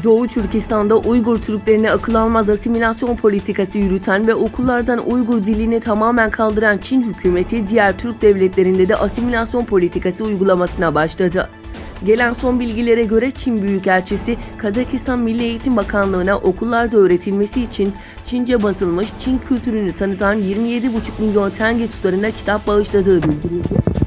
Doğu Türkistan'da Uygur Türklerine akıl almaz asimilasyon politikası yürüten ve okullardan Uygur dilini tamamen kaldıran Çin hükümeti diğer Türk devletlerinde de asimilasyon politikası uygulamasına başladı. Gelen son bilgilere göre Çin Büyükelçisi, Kazakistan Milli Eğitim Bakanlığı'na okullarda öğretilmesi için Çince basılmış Çin kültürünü tanıtan 27,5 milyon tenge tutarında kitap bağışladığı bildirildi.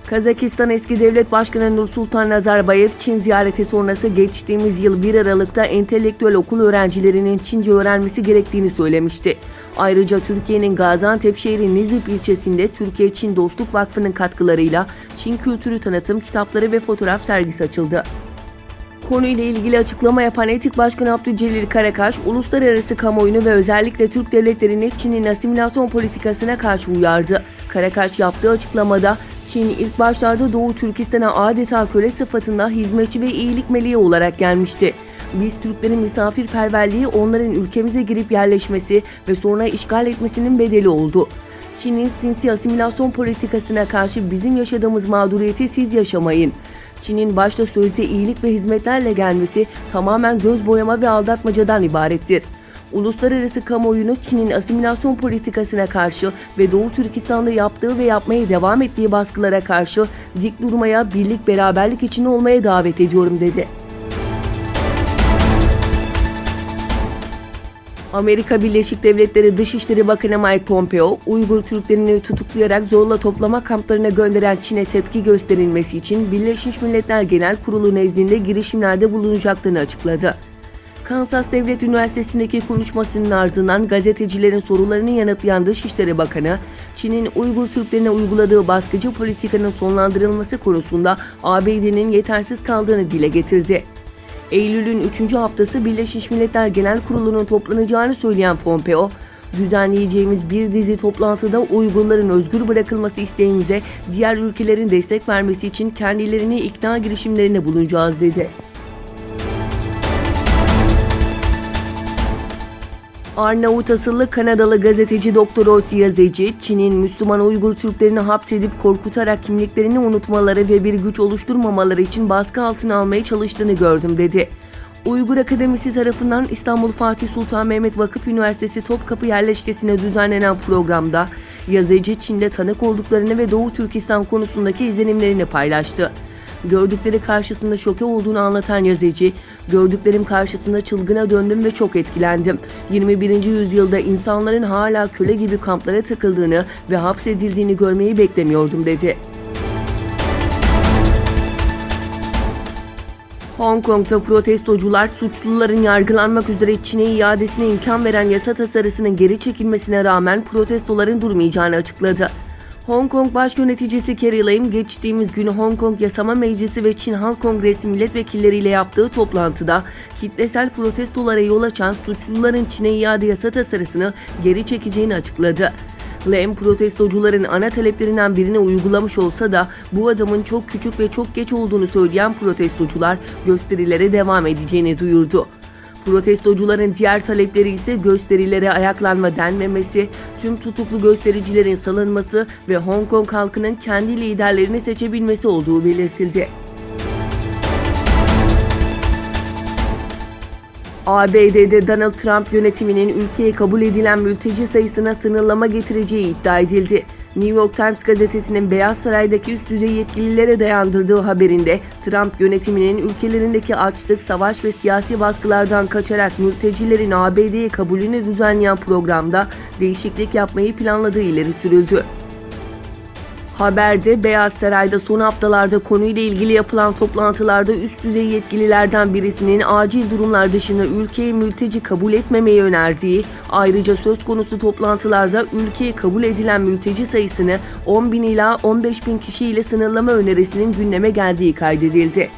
Kazakistan eski devlet başkanı Nursultan Nazarbayev, Çin ziyareti sonrası geçtiğimiz yıl 1 Aralık'ta entelektüel okul öğrencilerinin Çince öğrenmesi gerektiğini söylemişti. Ayrıca Türkiye'nin Gaziantep şehri Nizip ilçesinde Türkiye-Çin Dostluk Vakfı'nın katkılarıyla Çin kültürü tanıtım kitapları ve fotoğraf sergisi açıldı. Konuyla ilgili açıklama yapan Etik Başkanı Abdülcelil Karakaş, uluslararası kamuoyunu ve özellikle Türk devletlerini Çin'in asimilasyon politikasına karşı uyardı. Karakaş yaptığı açıklamada, Çin ilk başlarda Doğu Türkistan'a adeta köle sıfatında hizmetçi ve iyilik meleği olarak gelmişti. Biz Türklerin misafirperverliği onların ülkemize girip yerleşmesi ve sonra işgal etmesinin bedeli oldu. Çin'in sinsi asimilasyon politikasına karşı bizim yaşadığımız mağduriyeti siz yaşamayın. Çin'in başta sözde iyilik ve hizmetlerle gelmesi tamamen göz boyama ve aldatmacadan ibarettir. Uluslararası kamuoyunu Çin'in asimilasyon politikasına karşı ve Doğu Türkistan'da yaptığı ve yapmaya devam ettiği baskılara karşı dik durmaya, birlik beraberlik içinde olmaya davet ediyorum dedi. Amerika Birleşik Devletleri Dışişleri Bakanı Mike Pompeo, Uygur Türklerini tutuklayarak zorla toplama kamplarına gönderen Çin'e tepki gösterilmesi için Birleşmiş Milletler Genel Kurulu nezdinde girişimlerde bulunacaklarını açıkladı. Kansas Devlet Üniversitesi'ndeki konuşmasının ardından gazetecilerin sorularını yanıtlayan Dışişleri Bakanı, Çin'in Uygur Türklerine uyguladığı baskıcı politikanın sonlandırılması konusunda ABD'nin yetersiz kaldığını dile getirdi. Eylül'ün 3. haftası Birleşmiş Milletler Genel Kurulu'nun toplanacağını söyleyen Pompeo, düzenleyeceğimiz bir dizi toplantıda Uygurların özgür bırakılması isteğimize diğer ülkelerin destek vermesi için kendilerini ikna girişimlerine bulunacağız dedi. Arnavut asıllı Kanadalı gazeteci Dr. Osi Yazıcı, Çin'in Müslüman Uygur Türklerini hapsedip korkutarak kimliklerini unutmaları ve bir güç oluşturmamaları için baskı altına almaya çalıştığını gördüm dedi. Uygur Akademisi tarafından İstanbul Fatih Sultan Mehmet Vakıf Üniversitesi Topkapı yerleşkesine düzenlenen programda Yazıcı, Çin'de tanık olduklarını ve Doğu Türkistan konusundaki izlenimlerini paylaştı. Gördükleri karşısında şoke olduğunu anlatan Yazıcı, gördüklerim karşısında çılgına döndüm ve çok etkilendim. 21. yüzyılda insanların hala köle gibi kamplara tıkıldığını ve hapsedildiğini görmeyi beklemiyordum dedi. Hong Kong'da protestocular suçluların yargılanmak üzere Çin'e iadesine imkan veren yasa tasarısının geri çekilmesine rağmen protestoların durmayacağını açıkladı. Hong Kong Baş Yöneticisi Carrie Lam, geçtiğimiz gün Hong Kong Yasama Meclisi ve Çin Halk Kongresi milletvekilleriyle yaptığı toplantıda kitlesel protestolara yol açan suçluların Çin'e iade yasa tasarısını geri çekeceğini açıkladı. Lam, protestocuların ana taleplerinden birini uygulamış olsa da bu adımın çok küçük ve çok geç olduğunu söyleyen protestocular gösterilere devam edeceğini duyurdu. Protestocuların diğer talepleri ise gösterilere ayaklanma denmemesi, tüm tutuklu göstericilerin salınması ve Hong Kong halkının kendi liderlerini seçebilmesi olduğu belirtildi. ABD'de Donald Trump yönetiminin ülkeye kabul edilen mülteci sayısına sınırlama getireceği iddia edildi. New York Times gazetesinin Beyaz Saray'daki üst düzey yetkililere dayandırdığı haberinde Trump yönetiminin ülkelerindeki açlık, savaş ve siyasi baskılardan kaçarak mültecilerin ABD'ye kabulünü düzenleyen programda değişiklik yapmayı planladığı ileri sürüldü. Haberde Beyaz Saray'da son haftalarda konuyla ilgili yapılan toplantılarda üst düzey yetkililerden birisinin acil durumlar dışında ülkeye mülteci kabul etmemeyi önerdiği, ayrıca söz konusu toplantılarda ülkeye kabul edilen mülteci sayısını 10.000 ila 15.000 kişi ile sınırlama önerisinin gündeme geldiği kaydedildi.